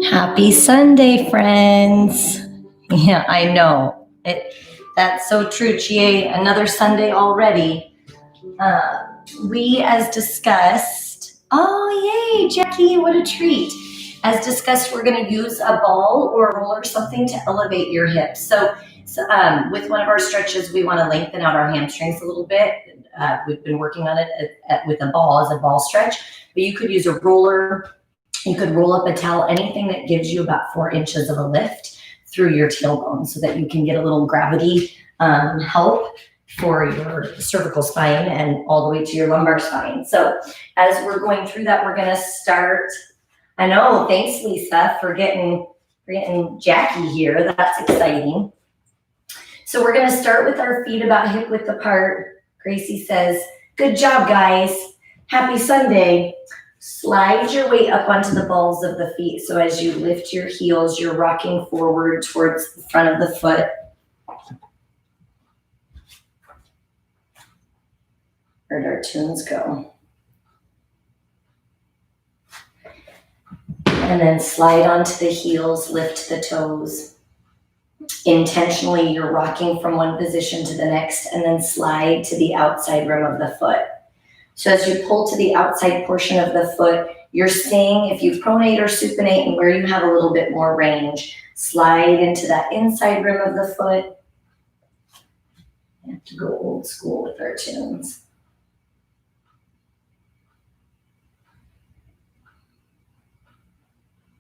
Happy Sunday, friends. Yeah, I know. That's so true, Chie. Another Sunday already. We, as discussed, oh, yay, Jackie, what a treat. As discussed, we're going to use a ball or a roll or something to elevate your hips. So with one of our stretches, we want to lengthen out our hamstrings a little bit. We've been working on it with a ball as a ball stretch, but you could use a roller. You could roll up a towel, anything that gives you about 4 inches of a lift through your tailbone so that you can get a little gravity help for your cervical spine and all the way to your lumbar spine. So as we're going through that, we're going to start. I know, thanks, Lisa, for getting Jackie here. That's exciting. So we're going to start with our feet about hip width apart. Gracie says, good job, guys. Happy Sunday. Slide your weight up onto the balls of the feet. So as you lift your heels, you're rocking forward towards the front of the foot. Where'd our tunes go? And then slide onto the heels, lift the toes. Intentionally, you're rocking from one position to the next and then slide to the outside rim of the foot. So as you pull to the outside portion of the foot, you're seeing if you pronate or supinate and where you have a little bit more range, slide into that inside rim of the foot. You have to go old school with our tunes.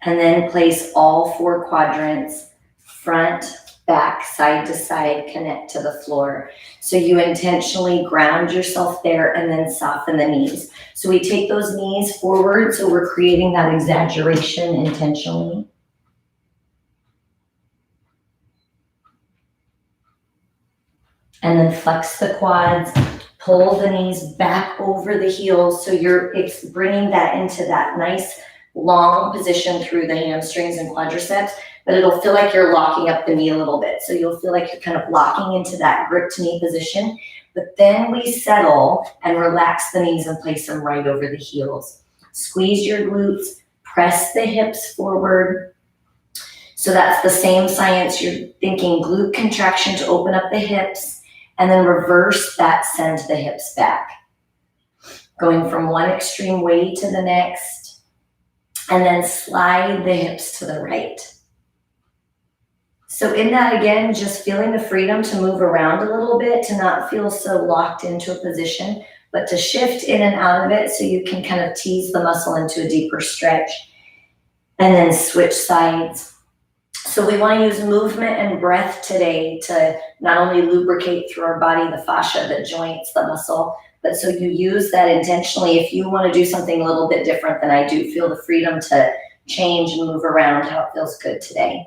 And then place all 4 quadrants, front, back, side to side, connect to the floor. So you intentionally ground yourself there and then soften the knees. So we take those knees forward, so we're creating that exaggeration intentionally. And then flex the quads, pull the knees back over the heels. So it's bringing that into that nice long position through the hamstrings and quadriceps, but it'll feel like you're locking up the knee a little bit. So you'll feel like you're kind of locking into that gripped knee position, but then we settle and relax the knees and place them right over the heels. Squeeze your glutes, press the hips forward. So that's the same science. You're thinking glute contraction to open up the hips and then reverse that, send the hips back. Going from one extreme way to the next. And then slide the hips to the right. So in that, again, just feeling the freedom to move around a little bit, to not feel so locked into a position, but to shift in and out of it so you can kind of tease the muscle into a deeper stretch. And then switch sides. So we want to use movement and breath today to not only lubricate through our body, the fascia, the joints, the muscle, but so you use that intentionally. If you want to do something a little bit different than I do, feel the freedom to change and move around how it feels good today.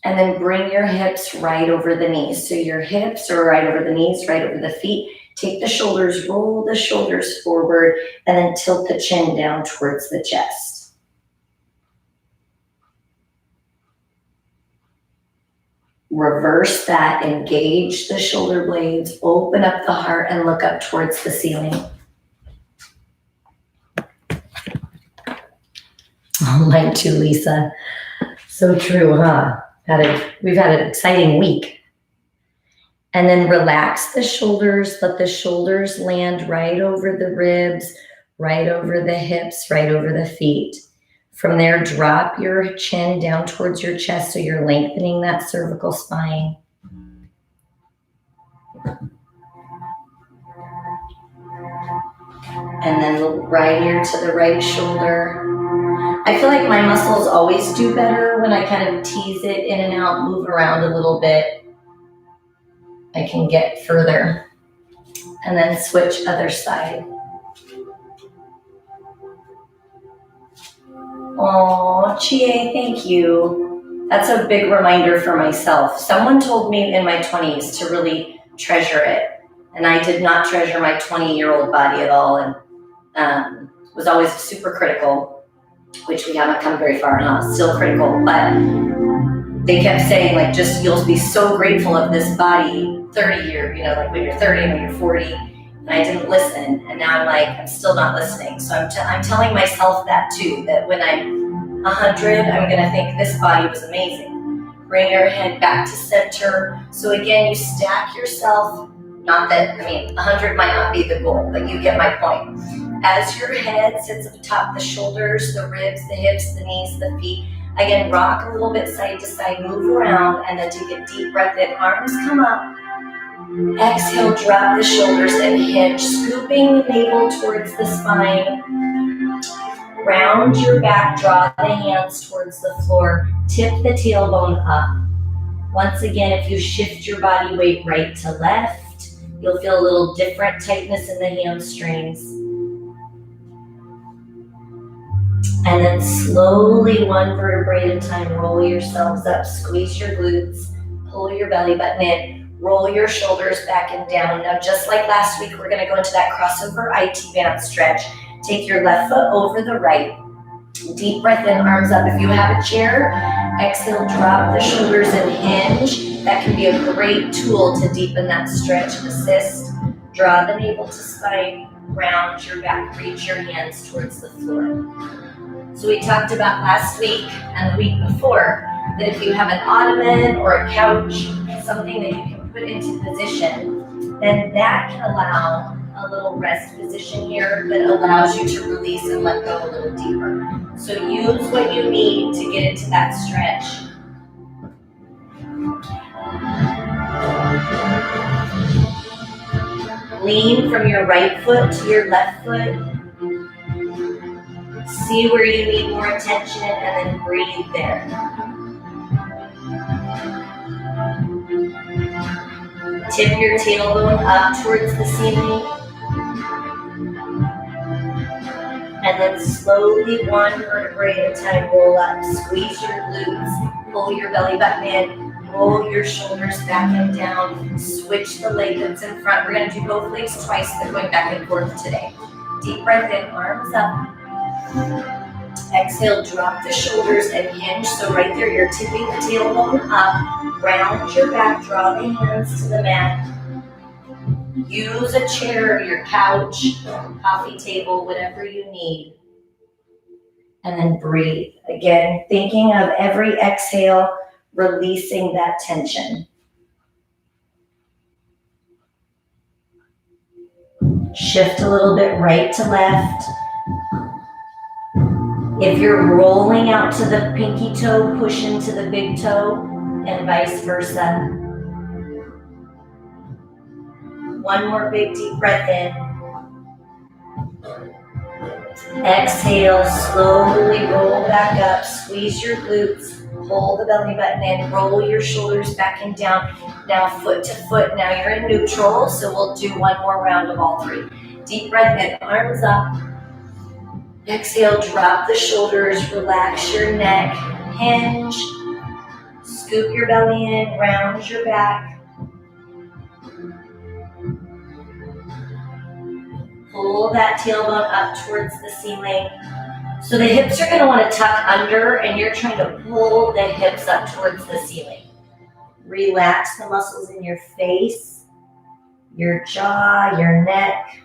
And then bring your hips right over the knees. So your hips are right over the knees, right over the feet. Take the shoulders, roll the shoulders forward, and then tilt the chin down towards the chest. Reverse that, engage the shoulder blades, open up the heart and look up towards the ceiling. Oh, mine too, Lisa. So true, huh? We've had an exciting week. And then relax the shoulders, let the shoulders land right over the ribs, right over the hips, right over the feet. From there, drop your chin down towards your chest so you're lengthening that cervical spine. And then look right ear to the right shoulder. I feel like my muscles always do better when I kind of tease it in and out, move around a little bit. I can get further. And then switch other side. Oh, Chie, thank you. That's a big reminder for myself. Someone told me in my 20s to really treasure it. And I did not treasure my 20-year-old body at all and was always super critical, which we haven't come very far now, still critical. But they kept saying, like, just you'll be so grateful of this body 30 years, like when you're 30 and when you're 40. and I didn't listen, and now I'm like, I'm still not listening. So I'm telling myself that too, that when I'm 100, I'm gonna think this body was amazing. Bring your head back to center. So again, you stack yourself, not that, 100 might not be the goal, but you get my point. As your head sits atop the shoulders, the ribs, the hips, the knees, the feet, again, rock a little bit side to side, move around, and then take a deep breath in. Arms come up. Exhale, drop the shoulders and hinge, scooping the navel towards the spine. Round your back, draw the hands towards the floor, tip the tailbone up. Once again, if you shift your body weight right to left, you'll feel a little different tightness in the hamstrings. And then slowly, one vertebrae at a time, roll yourselves up, squeeze your glutes, pull your belly button in, roll your shoulders back and down. Now, just like last week, we're gonna go into that crossover IT band stretch. Take your left foot over the right. Deep breath in, arms up. If you have a chair, exhale, drop the shoulders and hinge. That can be a great tool to deepen that stretch and assist. Draw the navel to spine, round your back, reach your hands towards the floor. So we talked about last week and the week before that if you have an ottoman or a couch, something that you can put into position, then that can allow a little rest position here that allows you to release and let go a little deeper. So use what you need to get into that stretch. Lean from your right foot to your left foot. See where you need more attention and then breathe there. Tip your tailbone up towards the ceiling. And then slowly, one vertebrae at a time, roll up. Squeeze your glutes, pull your belly button in, roll your shoulders back and down. Switch the leg that's in front. We're gonna do both legs twice, then going back and forth today. Deep breath in, arms up. Exhale, drop the shoulders and hinge. So right there, you're tipping the tailbone up. Round your back, draw the hands to the mat. Use a chair, your couch, coffee table, whatever you need. And then breathe. Again, thinking of every exhale, releasing that tension. Shift a little bit right to left. If you're rolling out to the pinky toe, push into the big toe, and vice versa. One more big deep breath in. Exhale, slowly roll back up, squeeze your glutes, pull the belly button in, roll your shoulders back and down. Now foot to foot, now you're in neutral, so we'll do one more round of all three. Deep breath in, arms up. Exhale, drop the shoulders, relax your neck, hinge, scoop your belly in, round your back. Pull that tailbone up towards the ceiling. So the hips are gonna wanna tuck under and you're trying to pull the hips up towards the ceiling. Relax the muscles in your face, your jaw, your neck.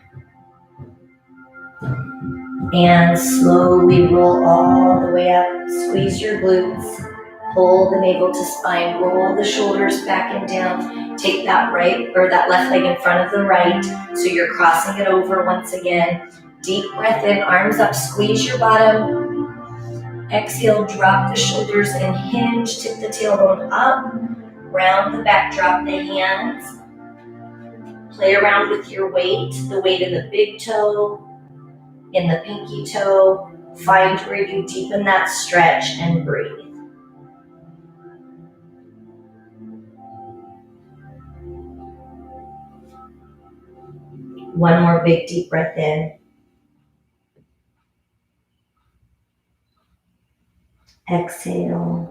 And slowly roll all the way up. Squeeze your glutes. Pull the navel to spine. Roll the shoulders back and down. Take that right or that left leg in front of the right. So you're crossing it over once again. Deep breath in, arms up. Squeeze your bottom. Exhale, drop the shoulders and hinge. Tip the tailbone up. Round the back, drop the hands. Play around with your weight. The weight in the big toe, in the pinky toe. Find where you deepen that stretch and breathe. One more big deep breath in. Exhale.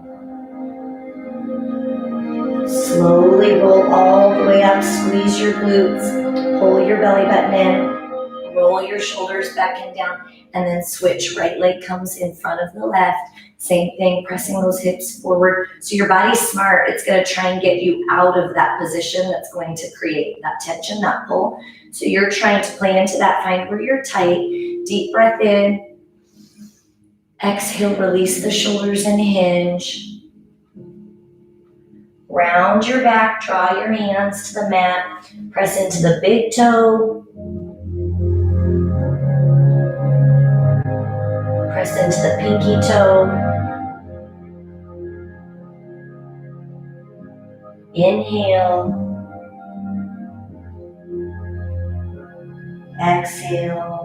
Slowly roll all the way up. Squeeze your glutes. Pull your belly button in. Roll your shoulders back and down, and then switch. Right leg comes in front of the left. Same thing, pressing those hips forward. So your body's smart. It's going to try and get you out of that position that's going to create that tension, that pull. So you're trying to play into that. Find where you're tight. Deep breath in. Exhale, release the shoulders and hinge. Round your back, draw your hands to the mat. Press into the big toe. Press into the pinky toe. Inhale. Exhale.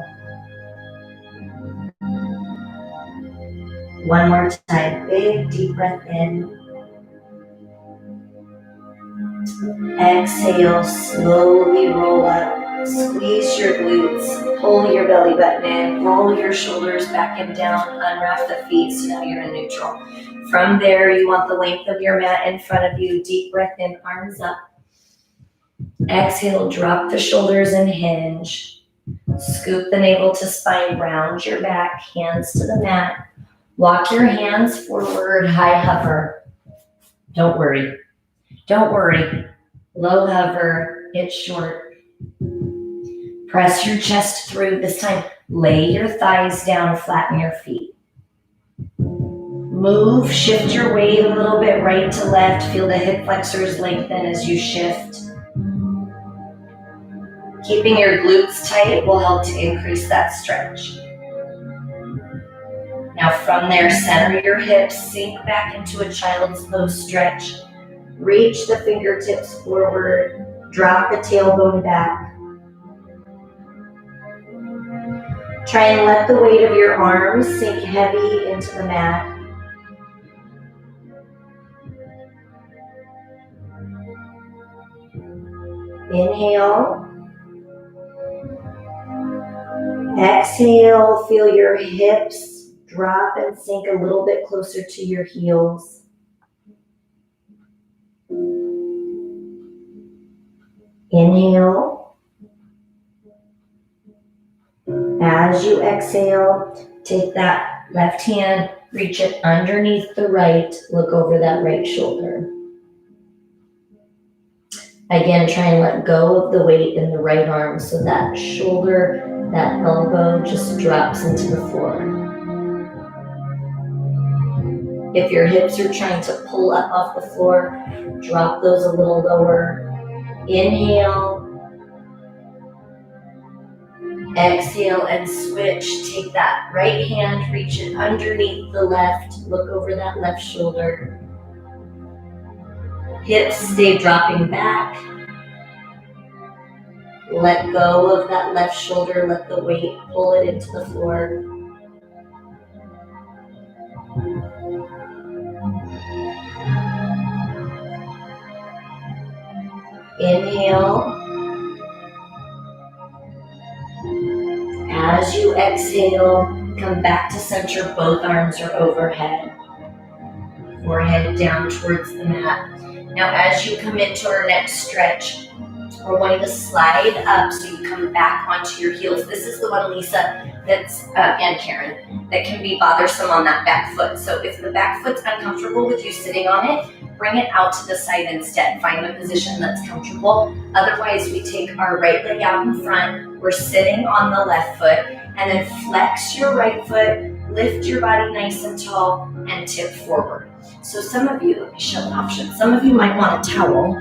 One more time. Big deep breath in. Exhale. Slowly roll up. Squeeze your glutes. Pull your belly button in. Roll your shoulders back and down. Unwrap the feet so now you're in neutral. From there, you want the length of your mat in front of you. Deep breath in. Arms up. Exhale. Drop the shoulders and hinge. Scoop the navel to spine, round your back, hands to the mat. Walk your hands forward, high hover. Don't worry. Don't worry. Low hover, it's short. Press your chest through. This time, lay your thighs down, flatten your feet. Move, shift your weight a little bit right to left. Feel the hip flexors lengthen as you shift. Keeping your glutes tight will help to increase that stretch. Now from there, center your hips, sink back into a child's pose stretch. Reach the fingertips forward, drop the tailbone back. Try and let the weight of your arms sink heavy into the mat. Inhale. Exhale, feel your hips drop and sink a little bit closer to your heels. Inhale. As you exhale, take that left hand, reach it underneath the right, look over that right shoulder. Again, try and let go of the weight in the right arm so that shoulder, that elbow just drops into the floor. If your hips are trying to pull up off the floor, drop those a little lower. Inhale. Exhale and switch. Take that right hand, reach it underneath the left, look over that left shoulder. Hips stay dropping back. Let go of that left shoulder, let the weight pull it into the floor. Inhale. As you exhale, come back to center, both arms are overhead. Forehead down towards the mat. Now as you come into our next stretch, we're going to slide up so you come back onto your heels. This is the one, Lisa, and Karen, that can be bothersome on that back foot. So if the back foot's uncomfortable with you sitting on it, bring it out to the side instead. Find a position that's comfortable. Otherwise, we take our right leg out in front. We're sitting on the left foot, and then flex your right foot, lift your body nice and tall, and tip forward. So some of you, let me show an option. Some of you might want a towel.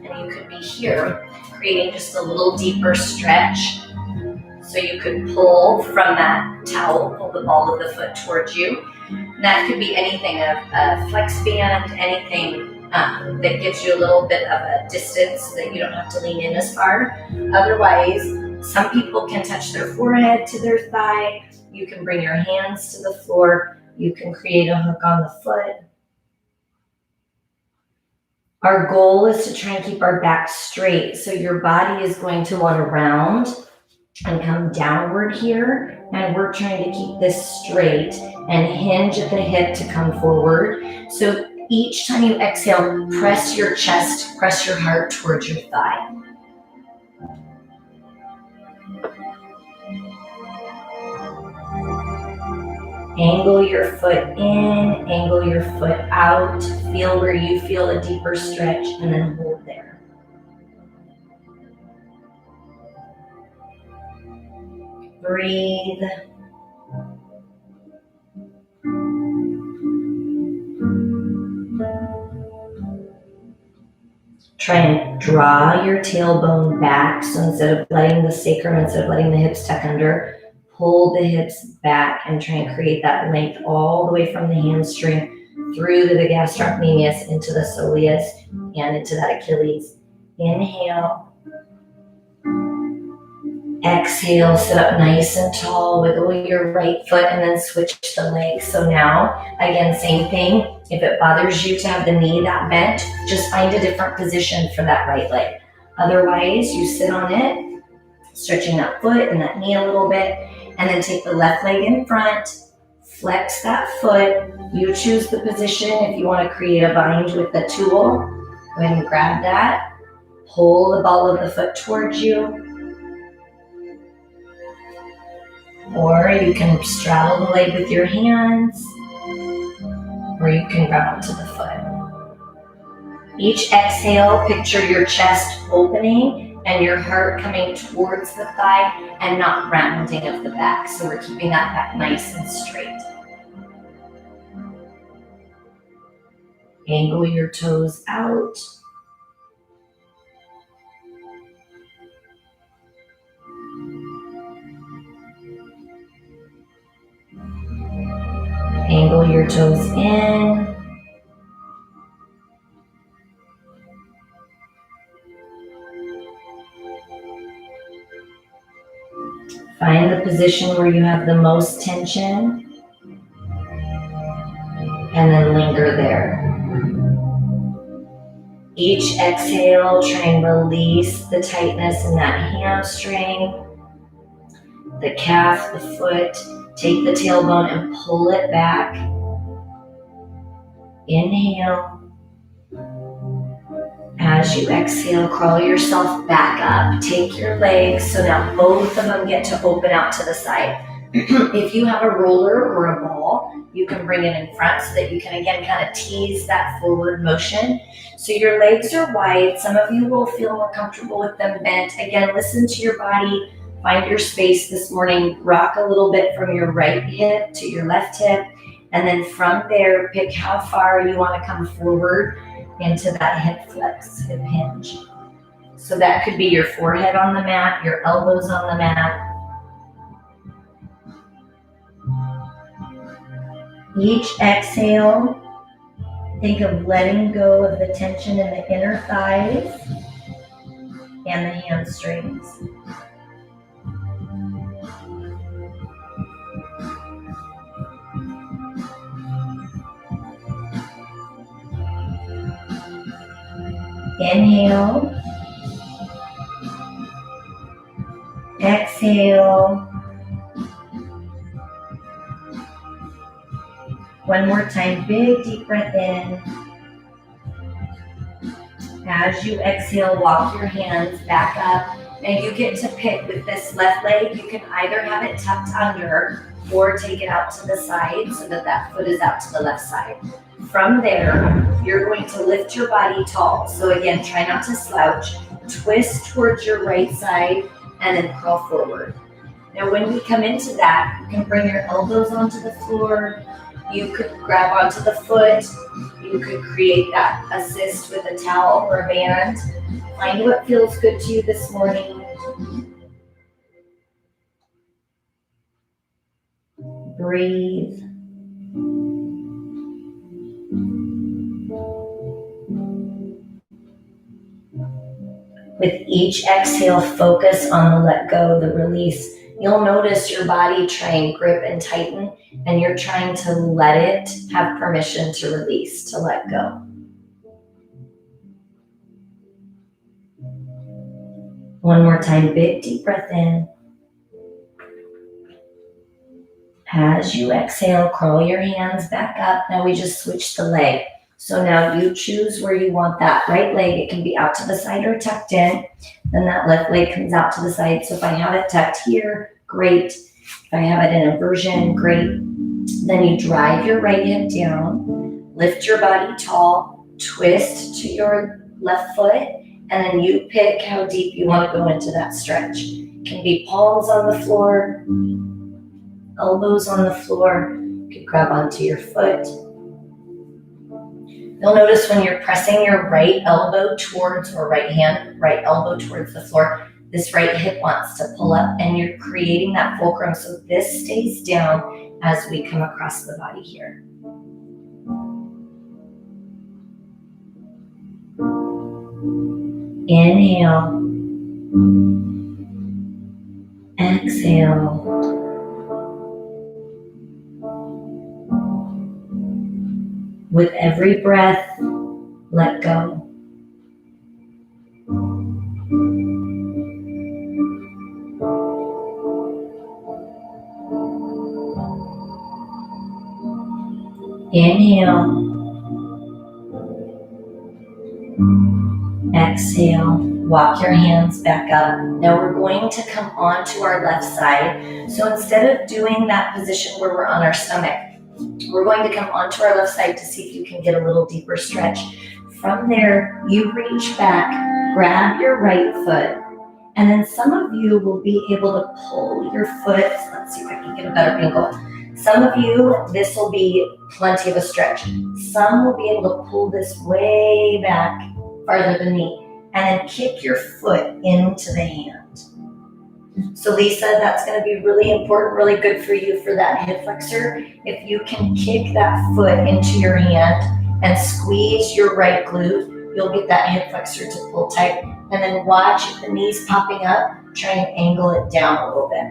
And you could be here, creating just a little deeper stretch. So you could pull from that towel, pull the ball of the foot towards you. That could be anything, a flex band, anything that gives you a little bit of a distance so that you don't have to lean in as far. Otherwise, some people can touch their forehead to their thigh. You can bring your hands to the floor. You can create a hook on the foot. Our goal is to try and keep our back straight. So your body is going to want to round and come downward here. And we're trying to keep this straight and hinge at the hip to come forward. So each time you exhale, press your chest, press your heart towards your thigh. Angle your foot in, angle your foot out. Feel where you feel a deeper stretch and then hold there. Breathe. Try and draw your tailbone back. So instead of letting the sacrum, instead of letting the hips tuck under, pull the hips back and try and create that length all the way from the hamstring through to the gastrocnemius, into the soleus, and into that Achilles. Inhale. Exhale, sit up nice and tall, wiggle your right foot, and then switch the leg. So now, again, same thing. If it bothers you to have the knee that bent, just find a different position for that right leg. Otherwise, you sit on it, stretching that foot and that knee a little bit, and then take the left leg in front, flex that foot. You choose the position. If you want to create a bind with the tool, go ahead and grab that. Pull the ball of the foot towards you. Or you can straddle the leg with your hands, or you can grab onto the foot. Each exhale, picture your chest opening and your heart coming towards the thigh and not rounding of the back. So we're keeping that back nice and straight. Angle your toes out. Angle your toes in. Find the position where you have the most tension, and then linger there. Each exhale, try and release the tightness in that hamstring, the calf, the foot. Take the tailbone and pull it back. Inhale. As you exhale, crawl yourself back up. Take your legs, so now both of them get to open out to the side. If you have a roller or a ball, you can bring it in front so that you can again kind of tease that forward motion. So your legs are wide. Some of you will feel more comfortable with them bent. Again, listen to your body. Find your space this morning. Rock a little bit from your right hip to your left hip. And then from there, pick how far you want to come forward into that hip flex, hip hinge. So that could be your forehead on the mat, your elbows on the mat. Each exhale, think of letting go of the tension in the inner thighs and the hamstrings. Inhale. Exhale. One more time, big deep breath in. As you exhale, walk your hands back up. And you get to pick with this left leg. You can either have it tucked under or take it out to the side so that that foot is out to the left side. From there, you're going to lift your body tall. So again, try not to slouch. Twist towards your right side and then crawl forward. Now when we come into that, you can bring your elbows onto the floor. You could grab onto the foot. You could create that assist with a towel or a band. Find what feels good to you this morning. Breathe. With each exhale, focus on the let go, the release. You'll notice your body try and grip and tighten, and you're trying to let it have permission to release, to let go. One more time, big deep breath in. As you exhale, crawl your hands back up. Now we just switch the leg. So now you choose where you want that right leg. It can be out to the side or tucked in. Then that left leg comes out to the side. So if I have it tucked here, great. If I have it in a version, great. Then you drive your right hip down, lift your body tall, twist to your left foot, and then you pick how deep you want to go into that stretch. Can be palms on the floor, elbows on the floor. You can grab onto your foot. You'll notice when you're pressing your right elbow towards, or right elbow towards the floor, this right hip wants to pull up and you're creating that fulcrum so this stays down as we come across the body here. Inhale. Exhale. With every breath, let go. Inhale. Exhale. Walk your hands back up. Now we're going to come onto our left side. So instead of doing that position where we're on our stomach, we're going to come onto our left side to see if you can get a little deeper stretch. From there, you reach back, grab your right foot, and then some of you will be able to pull your foot. Let's see if I can get a better angle. Some of you, this will be plenty of a stretch. Some will be able to pull this way back, farther than me, and then kick your foot into the hand. So Lisa, that's going to be really important, really good for you for that hip flexor. If you can kick that foot into your hand and squeeze your right glute, you'll get that hip flexor to pull tight. And then watch the knees popping up, try and angle it down a little bit.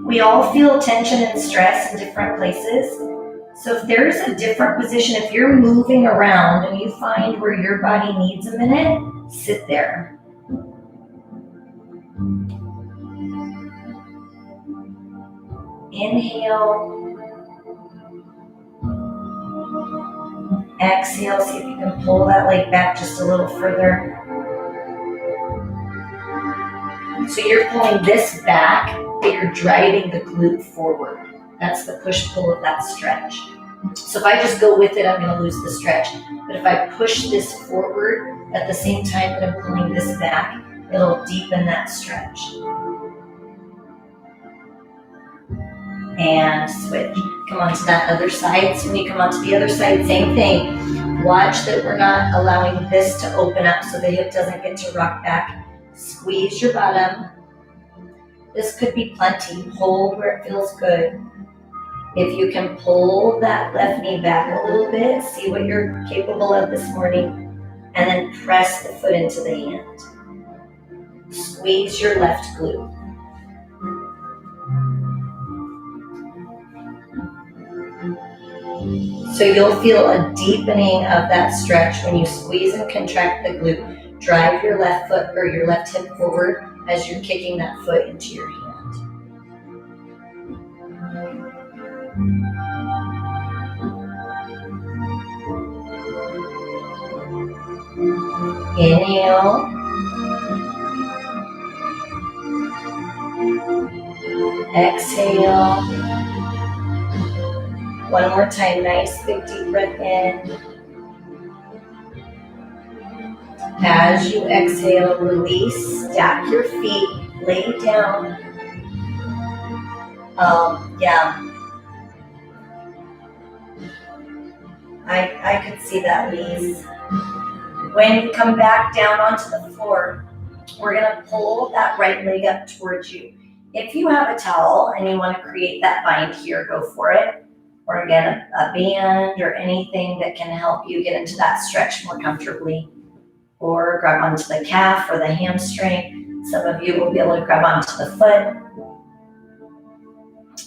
We all feel tension and stress in different places. So if there's a different position, if you're moving around and you find where your body needs a minute, sit there. Inhale. Exhale, see if you can pull that leg back just a little further. So you're pulling this back, but you're driving the glute forward. That's the push-pull of that stretch. So if I just go with it, I'm going to lose the stretch. But if I push this forward at the same time that I'm pulling this back, it'll deepen that stretch. And switch. Come on to that other side. So when you come onto the other side, same thing. Watch that we're not allowing this to open up so the hip doesn't get to rock back. Squeeze your bottom. This could be plenty. Hold where it feels good. If you can pull that left knee back a little bit, see what you're capable of this morning, and then press the foot into the hand. Squeeze your left glute. So you'll feel a deepening of that stretch when you squeeze and contract the glute. Drive your left foot or your left hip forward as you're kicking that foot into your hand. Inhale. Exhale. One more time, nice big deep breath in. As you exhale, release, stack your feet, lay down. I could see that, Lise. When you come back down onto the floor, we're gonna pull that right leg up towards you. If you have a towel and you wanna create that bind here, go for it. Or get a band or anything that can help you get into that stretch more comfortably. Or grab onto the calf or the hamstring. Some of you will be able to grab onto the foot.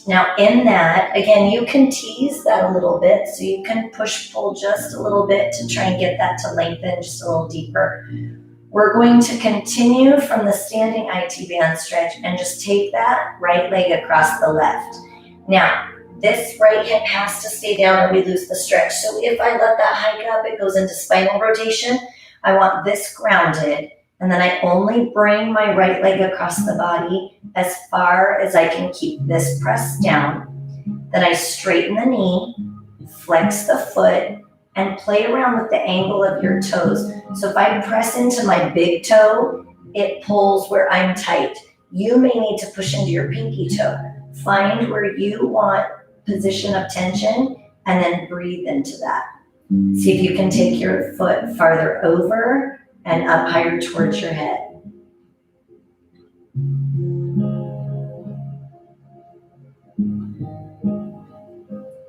Now in that, again, you can tease that a little bit, so you can push-pull just a little bit to try and get that to lengthen just a little deeper. We're going to continue from the standing IT band stretch and just take that right leg across the left. Now, this right hip has to stay down or we lose the stretch. So if I let that hike up, it goes into spinal rotation. I want this grounded, and then I only bring my right leg across the body as far as I can keep this pressed down. Then I straighten the knee, flex the foot, and play around with the angle of your toes. So if I press into my big toe, it pulls where I'm tight. You may need to push into your pinky toe. Find where you want position of tension and then breathe into that. See if you can take your foot farther over and up higher towards your head.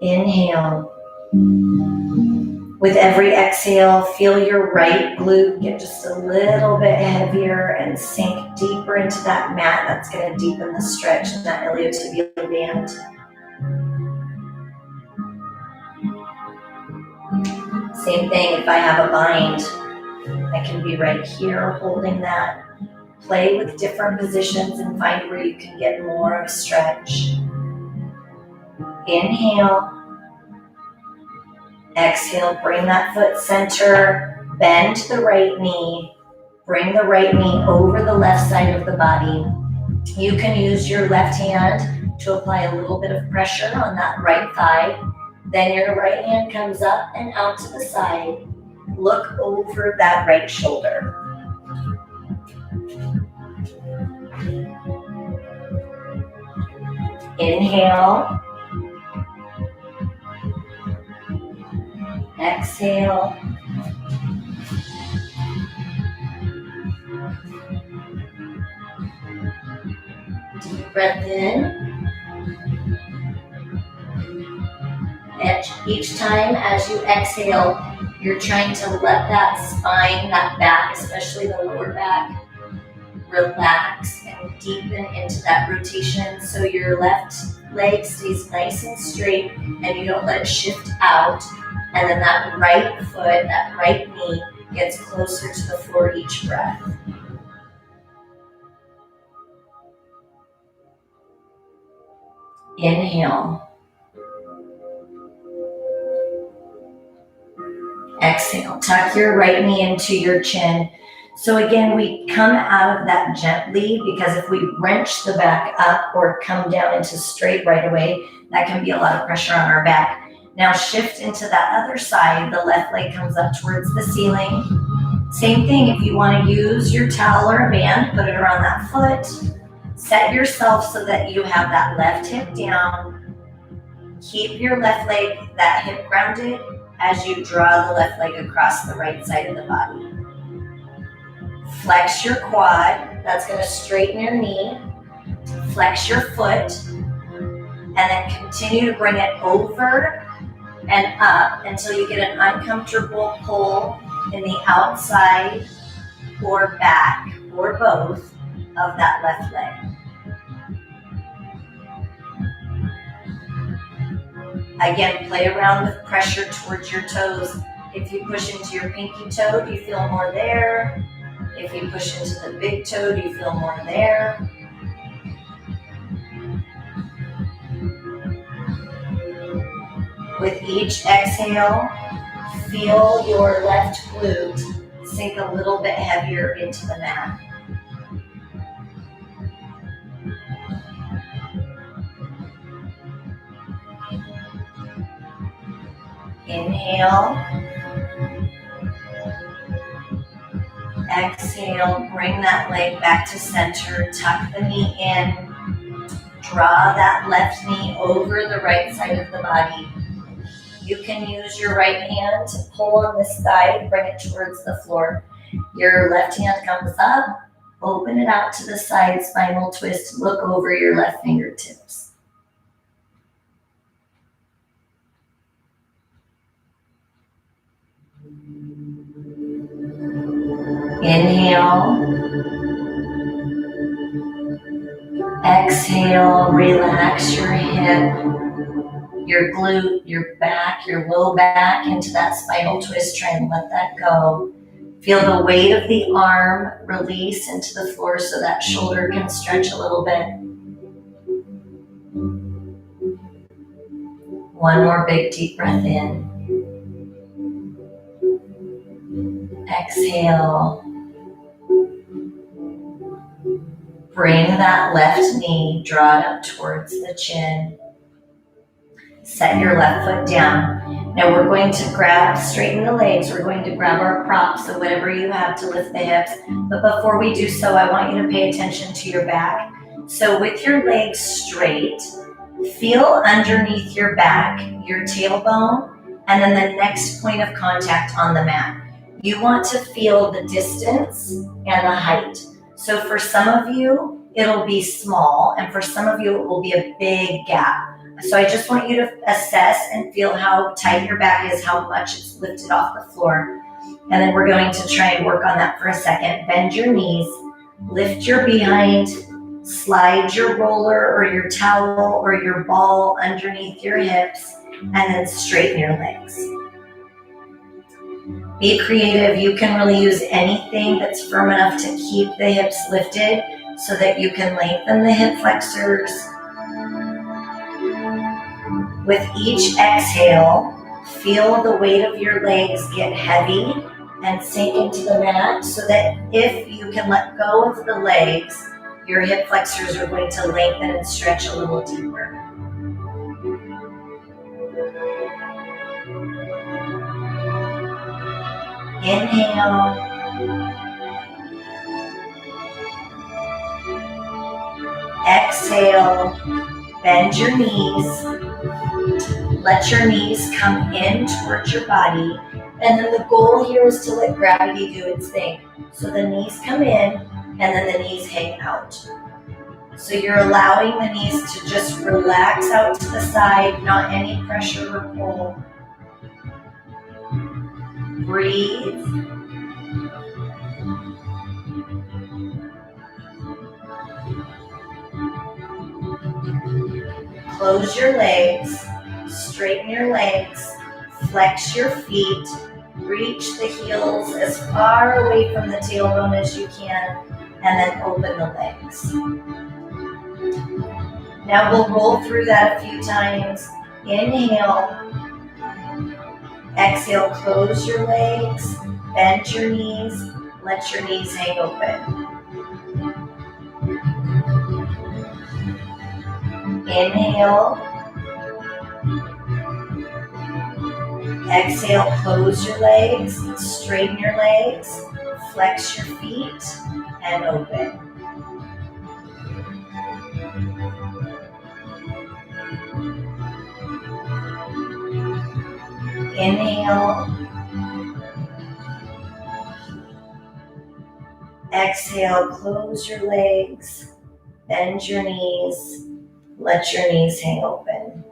Inhale. With every exhale, feel your right glute get just a little bit heavier and sink deeper into that mat. That's going to deepen the stretch in that iliotibial band. Same thing, if I have a bind, I can be right here holding that. Play with different positions and find where you can get more of a stretch. Inhale. Exhale, bring that foot center, bend the right knee, bring the right knee over the left side of the body. You can use your left hand to apply a little bit of pressure on that right thigh. Then your right hand comes up and out to the side. Look over that right shoulder. Inhale. Exhale. Deep breath in. Each time as you exhale, you're trying to let that spine, that back, especially the lower back, relax and deepen into that rotation so your left leg stays nice and straight and you don't let it shift out. And then that right foot, that right knee gets closer to the floor each breath. Inhale. Exhale. Tuck your right knee into your chin. So again, we come out of that gently because if we wrench the back up or come down into straight right away, that can be a lot of pressure on our back. Now shift into that other side. The left leg comes up towards the ceiling. Same thing, if you want to use your towel or a band, put it around that foot. Set yourself so that you have that left hip down. Keep your left leg, that hip grounded as you draw the left leg across the right side of the body. Flex your quad, that's going to straighten your knee. Flex your foot, and then continue to bring it over and up until you get an uncomfortable pull in the outside or back or both of that left leg. Again, play around with pressure towards your toes. If you push into your pinky toe, do you feel more there? If you push into the big toe, do you feel more there? With each exhale, feel your left glute sink a little bit heavier into the mat. Inhale. Exhale, bring that leg back to center, tuck the knee in, draw that left knee over the right side of the body. You can use your right hand to pull on this thigh, bring it towards the floor. Your left hand comes up, open it out to the side, spinal twist, look over your left fingertips. Inhale. Exhale, relax your hip, your glute, your back, your low back into that spinal twist. Try and let that go. Feel the weight of the arm release into the floor so that shoulder can stretch a little bit. One more big deep breath in. Exhale. Bring that left knee, draw it up towards the chin. Set your left foot down. Now we're going to straighten the legs. We're going to grab our props, so whatever you have to lift the hips. But before we do so, I want you to pay attention to your back. So with your legs straight, feel underneath your back, your tailbone, and then the next point of contact on the mat. You want to feel the distance and the height. So for some of you, it'll be small, and for some of you, it will be a big gap. So I just want you to assess and feel how tight your back is, how much it's lifted off the floor. And then we're going to try and work on that for a second. Bend your knees, lift your behind, slide your roller or your towel or your ball underneath your hips, and then straighten your legs. Be creative. You can really use anything that's firm enough to keep the hips lifted so that you can lengthen the hip flexors. With each exhale, feel the weight of your legs get heavy and sink into the mat so that if you can let go of the legs, your hip flexors are going to lengthen and stretch a little deeper. Inhale. Exhale. Bend your knees. Let your knees come in towards your body. And then the goal here is to let gravity do its thing. So the knees come in and then the knees hang out. So you're allowing the knees to just relax out to the side, not any pressure or pull. Breathe. Close your legs, straighten your legs, flex your feet, reach the heels as far away from the tailbone as you can, and then open the legs. Now we'll roll through that a few times. Inhale. Exhale, close your legs, bend your knees, let your knees hang open. Inhale. Exhale, close your legs, straighten your legs, flex your feet, and open. Inhale. Exhale, close your legs, bend your knees, let your knees hang open.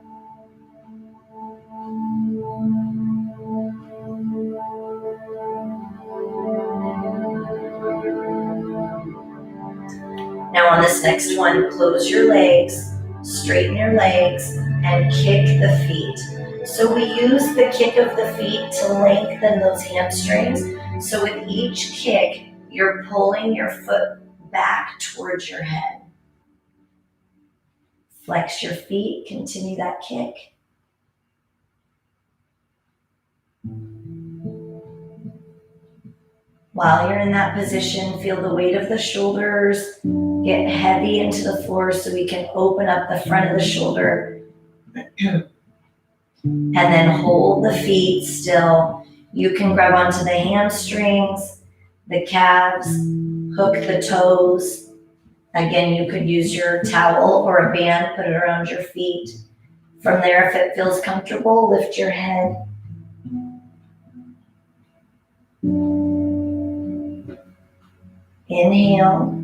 Now on this next one, close your legs, straighten your legs, and kick the feet. So we use the kick of the feet to lengthen those hamstrings. So with each kick, you're pulling your foot back towards your head. Flex your feet, continue that kick. While you're in that position, feel the weight of the shoulders get heavy into the floor so we can open up the front of the shoulder. And then hold the feet still. You can grab onto the hamstrings, the calves, hook the toes. Again, you could use your towel or a band, put it around your feet. From there, if it feels comfortable, lift your head. Inhale.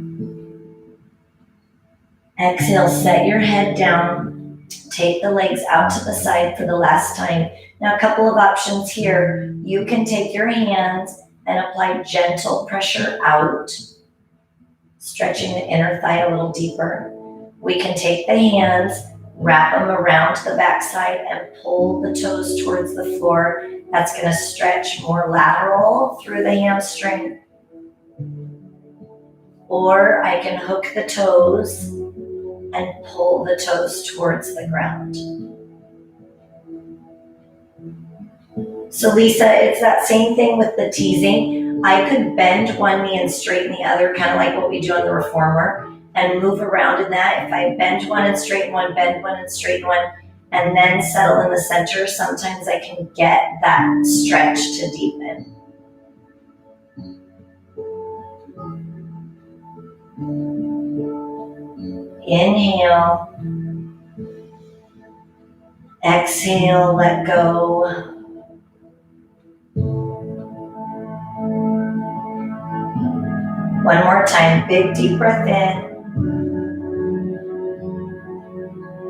Exhale, set your head down. Take the legs out to the side for the last time. Now, a couple of options here. You can take your hands and apply gentle pressure out, stretching the inner thigh a little deeper. We can take the hands, wrap them around the backside, and pull the toes towards the floor. That's going to stretch more lateral through the hamstring. Or I can hook the toes and pull the toes towards the ground. So Lisa, it's that same thing with the teasing. I could bend one knee and straighten the other, kind of like what we do on the reformer, and move around in that. If I bend one and straighten one, bend one and straighten one, and then settle in the center. Sometimes I can get that stretch to deepen. Inhale. Exhale, let go. One more time, big deep breath in.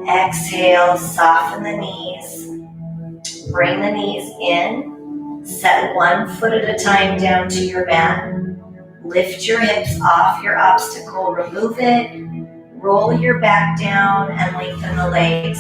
Exhale, soften the knees. Bring the knees in. Set one foot at a time down to your mat. Lift your hips off your obstacle, remove it. Roll your back down and lengthen the legs.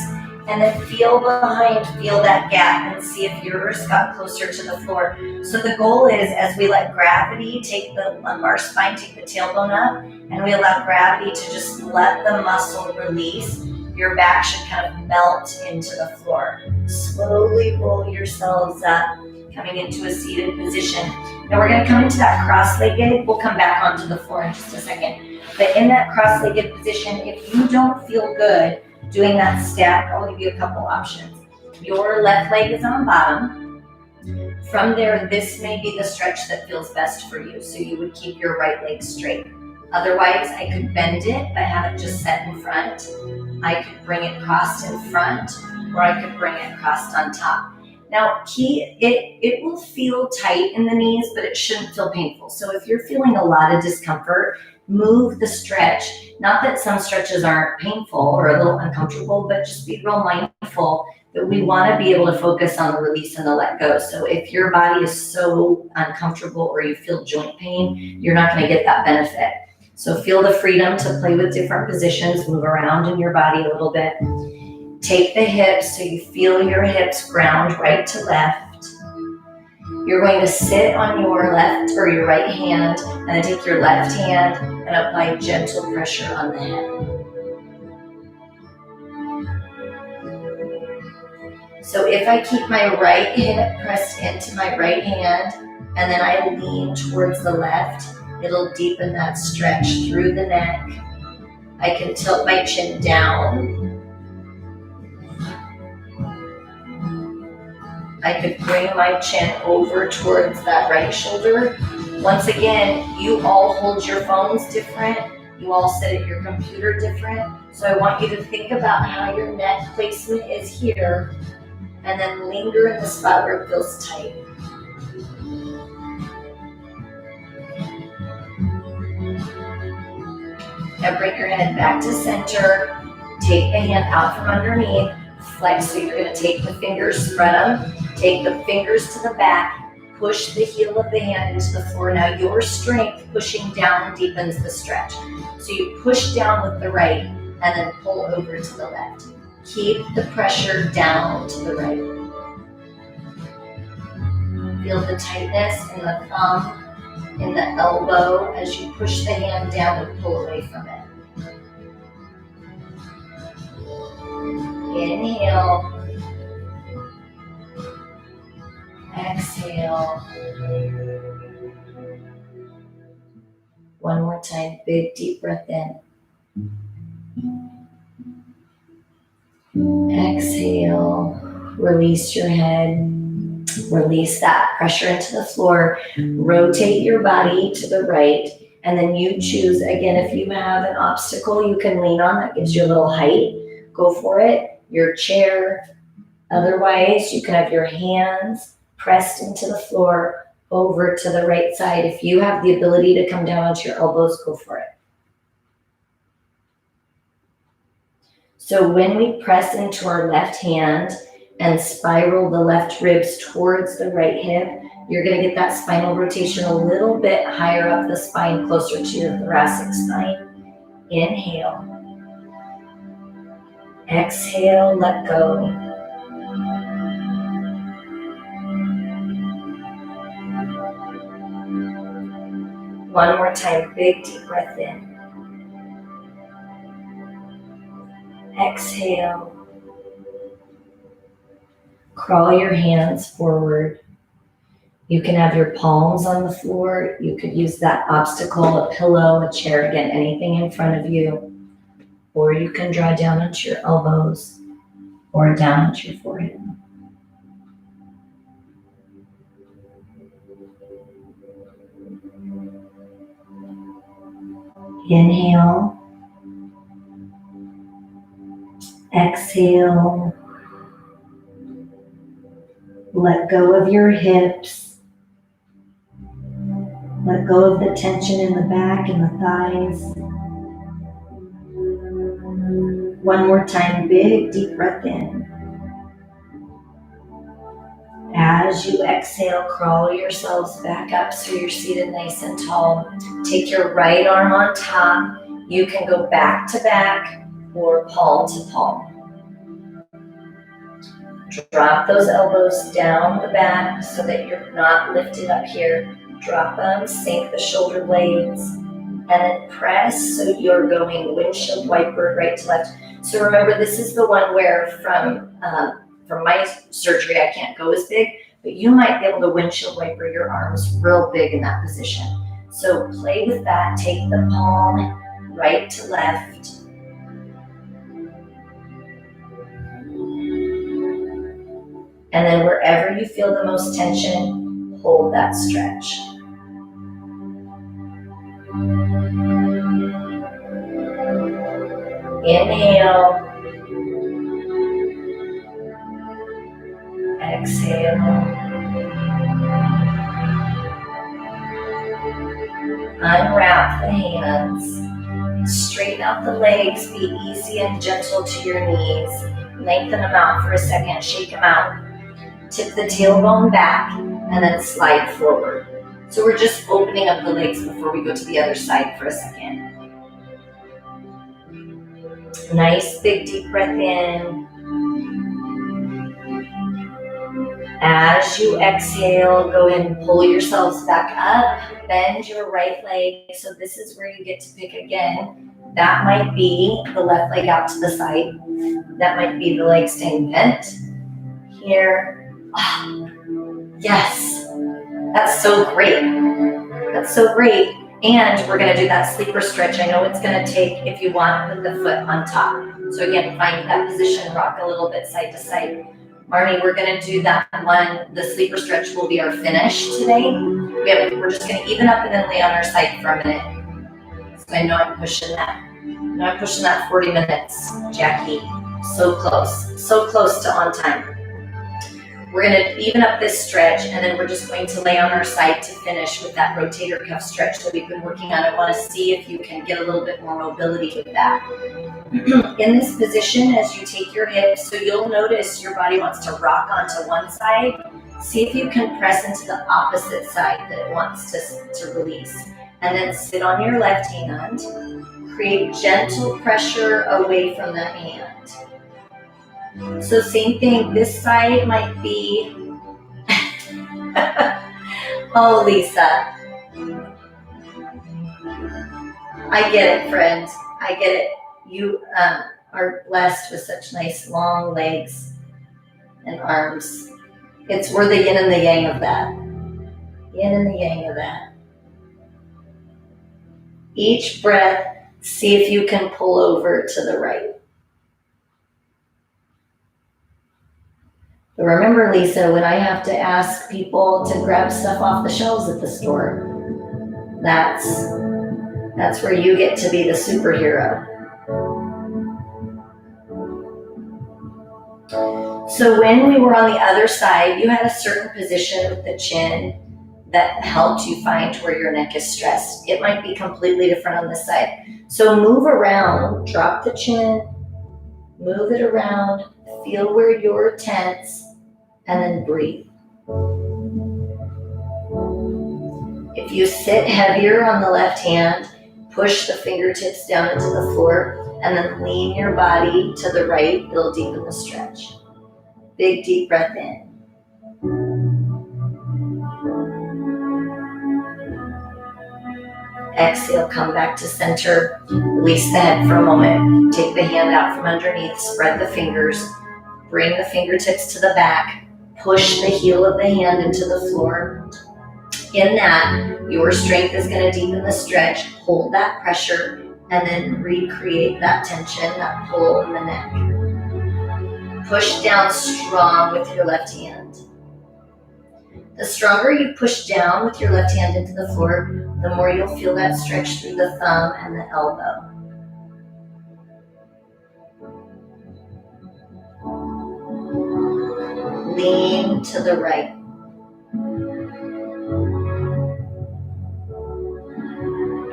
And then feel behind, feel that gap and see if yours got closer to the floor. So the goal is, as we let gravity take the lumbar spine, take the tailbone up, and we allow gravity to just let the muscle release, your back should kind of melt into the floor. Slowly roll yourselves up, coming into a seated position. Now we're going to come into that cross-legged. We'll come back onto the floor in just a second. But in that cross-legged position, if you don't feel good doing that step, I'll give you a couple options. Your left leg is on bottom. From there, this may be the stretch that feels best for you. So you would keep your right leg straight. Otherwise, I could bend it, but have it just set in front. I could bring it crossed in front, or I could bring it crossed on top. Now, it will feel tight in the knees, but it shouldn't feel painful. So if you're feeling a lot of discomfort, move the stretch. Not that some stretches aren't painful or a little uncomfortable, but just be real mindful that we want to be able to focus on the release and the let go. So if your body is so uncomfortable or you feel joint pain, you're not going to get that benefit. So feel the freedom to play with different positions, move around in your body a little bit. Take the hips so you feel your hips ground right to left. You're going to sit on your left or your right hand and then take your left hand and apply gentle pressure on the head. So if I keep my right hip pressed into my right hand and then I lean towards the left, it'll deepen that stretch through the neck. I can tilt my chin down. I could bring my chin over towards that right shoulder. Once again, you all hold your phones different. You all sit at your computer different. So I want you to think about how your neck placement is here and then linger in the spot where it feels tight. Now bring your head back to center. Take the hand out from underneath. Flex, so you're going to take the fingers, spread them. Take the fingers to the back, push the heel of the hand into the floor. Now your strength pushing down deepens the stretch. So you push down with the right and then pull over to the left. Keep the pressure down to the right. Feel the tightness in the thumb, in the elbow as you push the hand down and pull away from it. Inhale. Exhale. One more time, big deep breath in. Exhale. Release your head. Release that pressure into the floor. Rotate your body to the right. And then you choose, again, if you have an obstacle you can lean on that gives you a little height, go for it. Your chair. Otherwise, you can have your hands pressed into the floor over to the right side. If you have the ability to come down onto your elbows, go for it. So when we press into our left hand and spiral the left ribs towards the right hip, you're going to get that spinal rotation a little bit higher up the spine, closer to your thoracic spine. Inhale. Exhale, let go. One more time, big deep breath in. Exhale. Crawl your hands forward. You can have your palms on the floor. You could use that obstacle, a pillow, a chair, anything in front of you. Or you can draw down onto your elbows. or down at your forehead. Inhale, exhale, let go of your hips, let go of the tension in the back and the thighs. One more time, big deep breath in. As you exhale, crawl yourselves back up so you're seated nice and tall. Take your right arm on top. You can go back to back or palm to palm. Drop those elbows down the back so that you're not lifted up here. Drop them, sink the shoulder blades, and then press so you're going windshield wiper right to left. So remember, this is the one where from my surgery I can't go as big, but you might be able to windshield wiper your arms real big in that position. So play with that. Take the palm right to left. And then wherever you feel the most tension, hold that stretch. Inhale. Exhale. Unwrap the hands. Straighten out the legs. Be easy and gentle to your knees. Lengthen them out for a second. Shake them out. Tip the tailbone back and then slide forward. So we're just opening up the legs before we go to the other side for a second. Nice big deep breath in. As you exhale, go ahead and pull yourselves back up. Bend your right leg. So this is where you get to pick again. That might be the left leg out to the side. That might be the leg staying bent. Here. Oh, yes, that's so great. That's so great. And we're going to do that sleeper stretch. I know it's going to take, if you want, put the foot on top. So again, find that position, rock a little bit side to side. Marnie, we're going to do that one. The sleeper stretch will be our finish today. We're just going to even up and then lay on our side for a minute. So I know I'm pushing that. Now I'm pushing that 40 minutes, Jackie. So close to on time. We're going to even up this stretch, and then we're just going to lay on our side to finish with that rotator cuff stretch that we've been working on. I want to see if you can get a little bit more mobility with that. In this position, as you take your hips, so you'll notice your body wants to rock onto one side. See if you can press into the opposite side that it wants to release. And then sit on your left hand. Create gentle pressure away from the hand. So same thing, this side might be, oh Lisa, I get it, friend, I get it. You are blessed with such nice long legs and arms. We're the yin and the yang of that. Yin and the yang of that. Each breath, see if you can pull over to the right. But remember, Lisa, when I have to ask people to grab stuff off the shelves at the store, that's where you get to be the superhero. So when we were on the other side, you had a certain position with the chin that helped you find where your neck is stressed. It might be completely different on this side. So move around, drop the chin, move it around, feel where you're tense, and then breathe. If you sit heavier on the left hand, push the fingertips down into the floor, and then lean your body to the right. It'll deepen the stretch. Big deep breath in. Exhale, come back to center. Release the head for a moment. Take the hand out from underneath, spread the fingers, bring the fingertips to the back. Push the heel of the hand into the floor. In that, your strength is going to deepen the stretch. Hold that pressure and then recreate that tension, that pull in the neck. Push down strong with your left hand. The stronger you push down with your left hand into the floor, the more you'll feel that stretch through the thumb and the elbow. Lean to the right.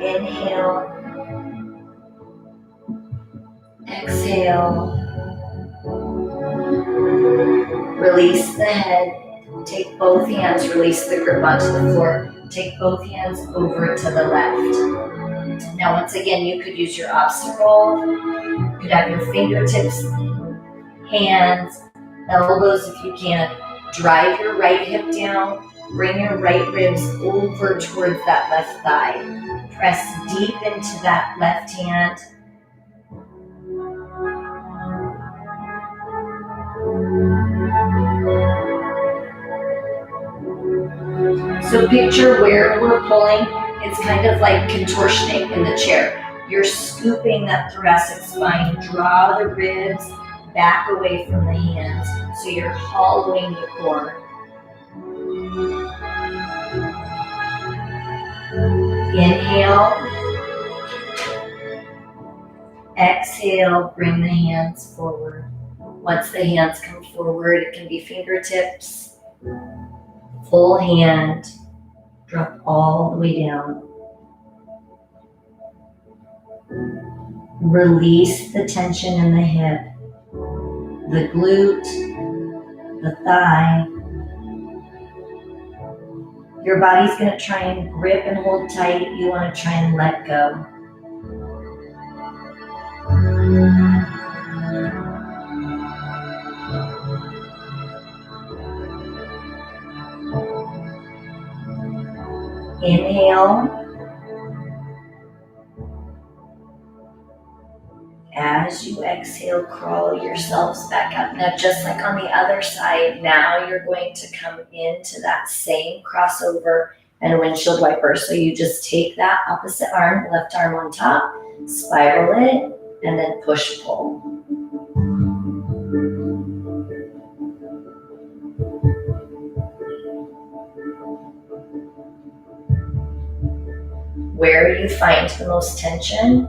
Inhale. Exhale. Release the head. Take both hands, release the grip onto the floor. Take both hands over to the left. Now, once again, you could use your obstacle. You could have your fingertips, hands, elbows if you can. Drive your right hip down. Bring your right ribs over towards that left thigh. Press deep into that left hand. So picture where we're pulling, it's kind of like contortioning in the chair. You're scooping that thoracic spine, draw the ribs back away from the hands, so you're hollowing the core. Inhale. Exhale, bring the hands forward. Once the hands come forward, it can be fingertips, full hand, drop all the way down. Release the tension in the hip, the glute, the thigh. Your body's going to try and grip and hold tight. You want to try and let go. Inhale. As you exhale, crawl yourselves back up. Now, just like on the other side, now you're going to come into that same crossover and windshield wiper. So you just take that opposite arm, left arm on top, spiral it, and then push pull. Where you find the most tension,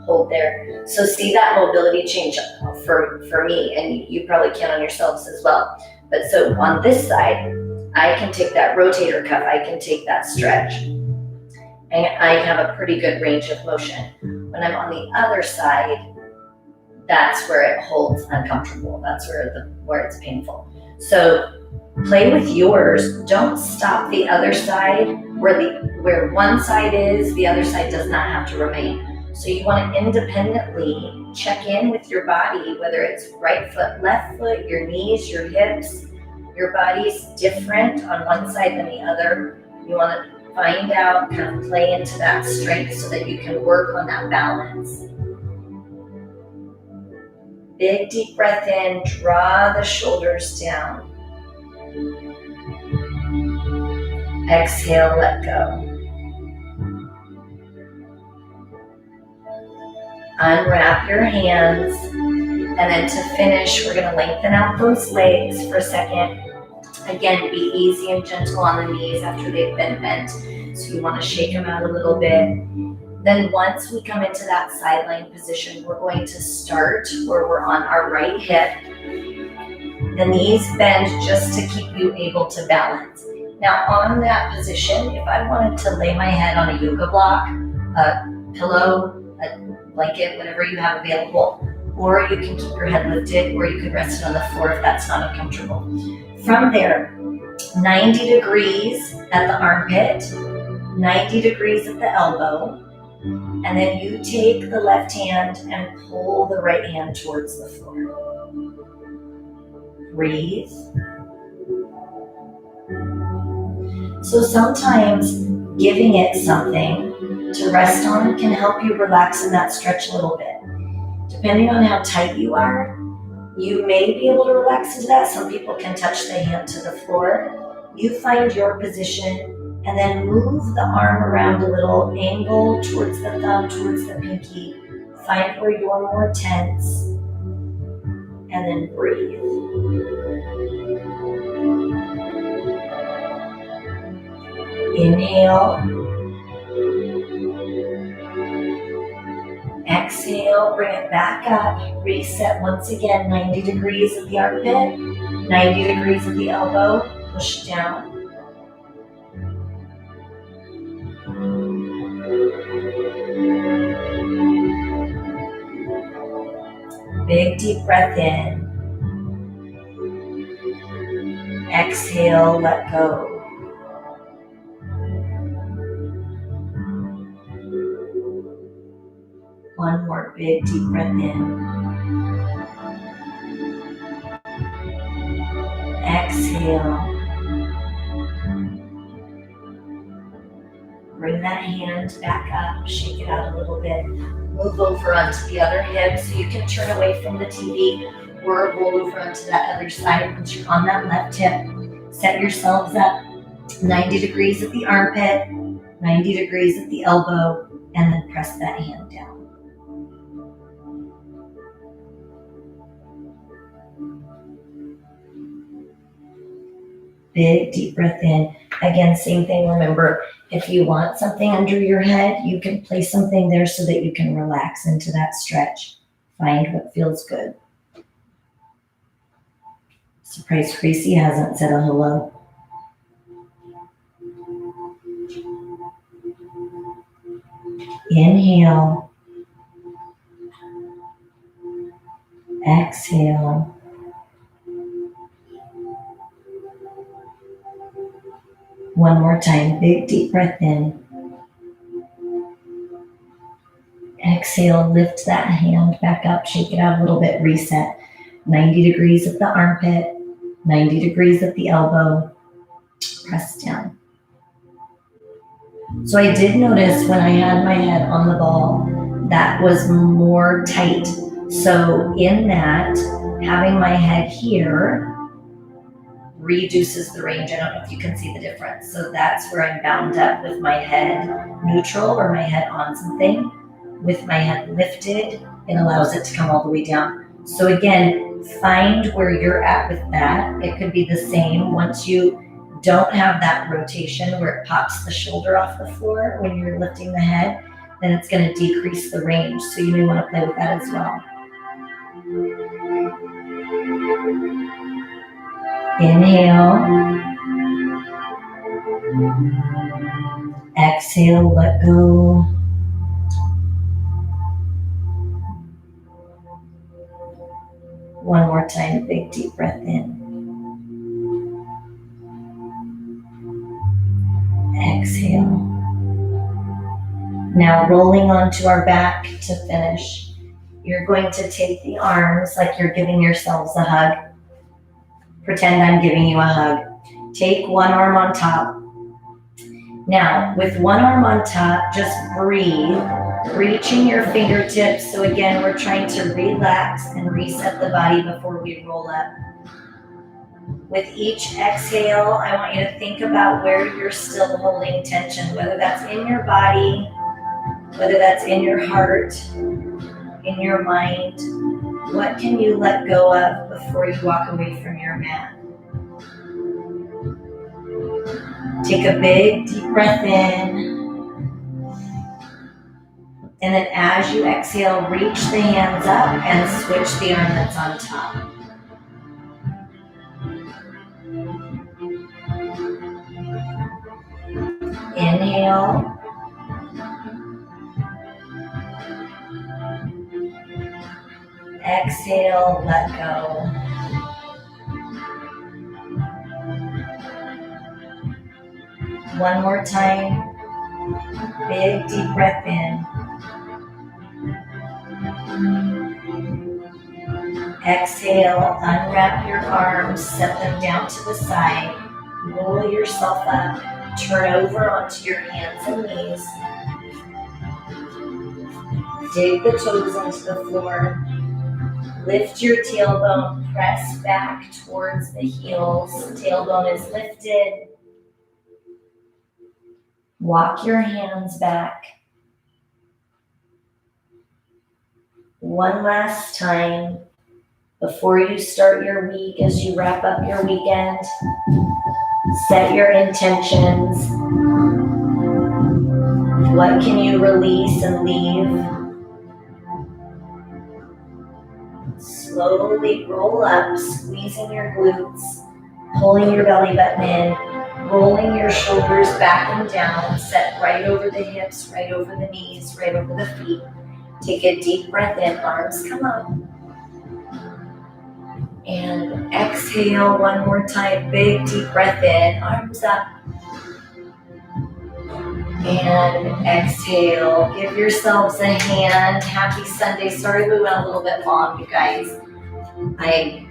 hold there. So see that mobility change for me, and you probably can on yourselves as well. But so on this side, I can take that rotator cuff, I can take that stretch, and I have a pretty good range of motion. When I'm on the other side, that's where it holds uncomfortable. That's where it's painful. So play with yours. Don't stop the other side. Where one side is, the other side does not have to remain. So you want to independently check in with your body, whether it's right foot, left foot, your knees, your hips. Your body's different on one side than the other. You want to find out, kind of play into that strength so that you can work on that balance. Big deep breath in, draw the shoulders down. Exhale, let go. Unwrap your hands, and then to finish, we're going to lengthen out those legs for a second. Again, be easy and gentle on the knees after they've been bent. So you want to shake them out a little bit. Then once we come into that sideline position, we're going to start where we're on our right hip. The knees bend just to keep you able to balance. Now on that position, if I wanted to lay my head on a yoga block, a pillow, a blanket, whatever you have available, or you can keep your head lifted, or you could rest it on the floor if that's not uncomfortable. From there, 90 degrees at the armpit, 90 degrees at the elbow, and then you take the left hand and pull the right hand towards the floor. Breathe. So sometimes giving it something to rest on can help you relax in that stretch a little bit. Depending on how tight you are, you may be able to relax into that. Some people can touch the hand to the floor. You find your position and then move the arm around a little, angle towards the thumb, towards the pinky. Find where you're more tense and then breathe. Inhale. Exhale, bring it back up. Reset once again, 90 degrees at the armpit, 90 degrees at the elbow. Push down. Big deep breath in. Exhale, let go. One more big deep breath in. Exhale. Bring that hand back up, shake it out a little bit. Move over onto the other hip so you can turn away from the TV or roll over onto that other side once you're on that left hip. Set yourselves up 90 degrees at the armpit, 90 degrees at the elbow, and then press that hand down. Big deep breath in. Again, same thing. Remember, if you want something under your head, you can place something there so that you can relax into that stretch. Find what feels good. Surprised Gracie hasn't said a hello. Inhale. Exhale. One more time, big deep breath in. Exhale, lift that hand back up, shake it out a little bit, reset. 90 degrees at the armpit, 90 degrees at the elbow, press down. So I did notice when I had my head on the ball, that was more tight. So in that, having my head here reduces the range. I don't know if you can see the difference. So that's where I'm bound up with my head neutral or my head on something. With my head lifted, it allows it to come all the way down. So again, find where you're at with that. It could be the same once you don't have that rotation where it pops the shoulder off the floor when you're lifting the head, then it's going to decrease the range. So you may want to play with that as well. Inhale. Exhale, let go. One more time, big deep breath in. Exhale. Now rolling onto our back to finish. You're going to take the arms like you're giving yourselves a hug. Pretend I'm giving you a hug. Take one arm on top. Now, with one arm on top, just breathe, reaching your fingertips. So again, we're trying to relax and reset the body before we roll up. With each exhale, I want you to think about where you're still holding tension, whether that's in your body, whether that's in your heart, in your mind. What can you let go of before you walk away from your mat? Take a big deep breath in. And then as you exhale, reach the hands up and switch the arm that's on top. Inhale. Exhale, let go. One more time. Big deep breath in. Exhale, unwrap your arms, set them down to the side. Roll yourself up. Turn over onto your hands and knees. Dig the toes into the floor. Lift your tailbone, press back towards the heels. Tailbone is lifted. Walk your hands back. One last time. before you start your week, as you wrap up your weekend, set your intentions. What can you release and leave? Slowly roll up, squeezing your glutes, pulling your belly button in, rolling your shoulders back and down, set right over the hips, right over the knees, right over the feet. Take a deep breath in, arms come up. And exhale one more time, big deep breath in, arms up. And exhale, give yourselves a hand. Happy Sunday. Sorry we went a little bit long, you guys. I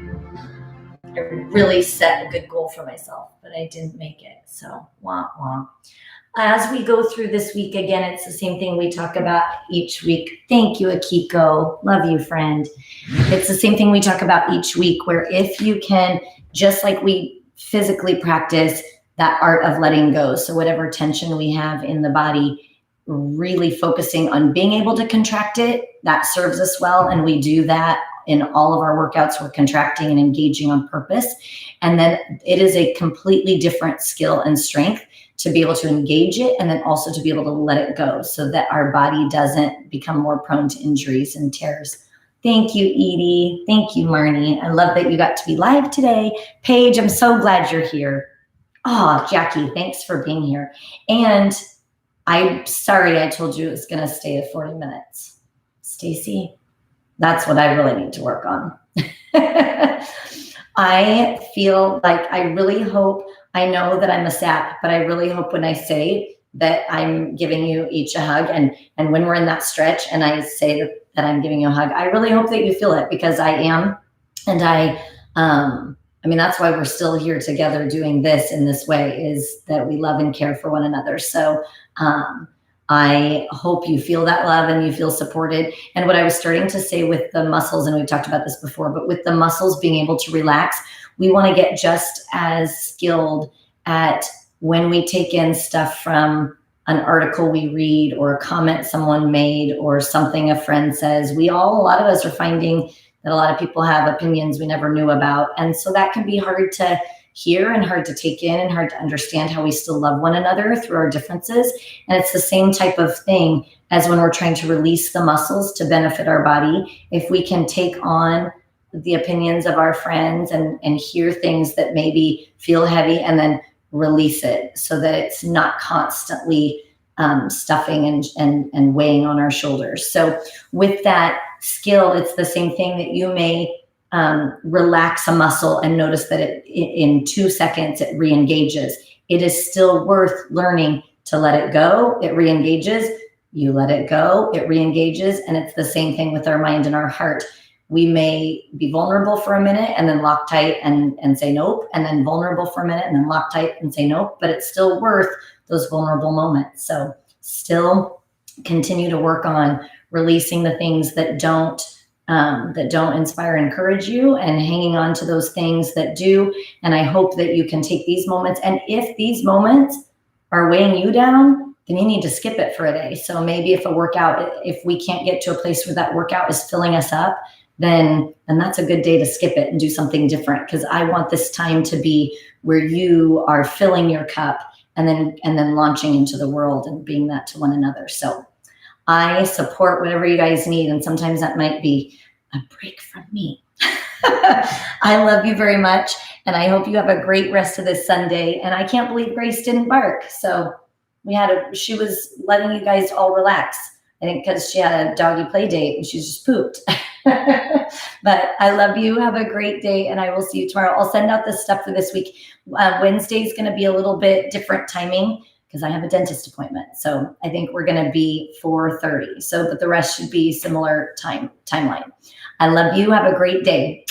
really set a good goal for myself, but I didn't make it. So, wah, wah. As we go through this week, again, it's the same thing we talk about each week. Thank you, Akiko. Love you, friend. It's the same thing we talk about each week, where if you can, just like we physically practice that art of letting go. So whatever tension we have in the body, really focusing on being able to contract it, that serves us well. And we do that in all of our workouts. We're contracting and engaging on purpose. And then it is a completely different skill and strength to be able to engage it, and then also to be able to let it go so that our body doesn't become more prone to injuries and tears. Thank you, Edie. Thank you, Marnie. I love that you got to be live today. Paige, I'm so glad you're here. Oh, Jackie, thanks for being here. And I'm sorry I told you it was going to stay at 40 minutes. Stacy, that's what I really need to work on. I feel like I really hope, I know that I'm a sap, but I really hope when I say that I'm giving you each a hug, and when we're in that stretch and I say that I'm giving you a hug, I really hope that you feel it, because I am. And I mean, that's why we're still here together doing this in this way, is that we love and care for one another. So I hope you feel that love and you feel supported. And what I was starting to say with the muscles, and we've talked about this before, but with the muscles being able to relax, we want to get just as skilled at when we take in stuff from an article we read or a comment someone made or something a friend says. A lot of us are finding that a lot of people have opinions we never knew about. And so that can be hard to hear and hard to take in and hard to understand how we still love one another through our differences. And it's the same type of thing as when we're trying to release the muscles to benefit our body. If we can take on the opinions of our friends and hear things that maybe feel heavy and then release it so that it's not constantly stuffing and weighing on our shoulders. So with that skill, it's the same thing that you may relax a muscle and notice that in 2 seconds it re-engages. It is still worth learning to let it go. It re-engages. You let it go. It re-engages. And it's the same thing with our mind and our heart. We may be vulnerable for a minute and then lock tight and say nope, and then vulnerable for a minute and then lock tight and say nope, but it's still worth those vulnerable moments. So still continue to work on releasing the things that don't inspire and encourage you, and hanging on to those things that do. And I hope that you can take these moments, and if these moments are weighing you down, then you need to skip it for a day. So maybe if we can't get to a place where that workout is filling us up, then that's a good day to skip it and do something different. Because I want this time to be where you are filling your cup and then launching into the world and being that to one another. So I support whatever you guys need. And sometimes that might be a break from me. I love you very much. And I hope you have a great rest of this Sunday. And I can't believe Grace didn't bark. So she was letting you guys all relax. I think because she had a doggy play date and she just pooped. But I love you. Have a great day. And I will see you tomorrow. I'll send out this stuff for this week. Wednesday is going to be a little bit different timing because I have a dentist appointment. So I think we're going to be 4:30. But the rest should be similar timeline. I love you. Have a great day.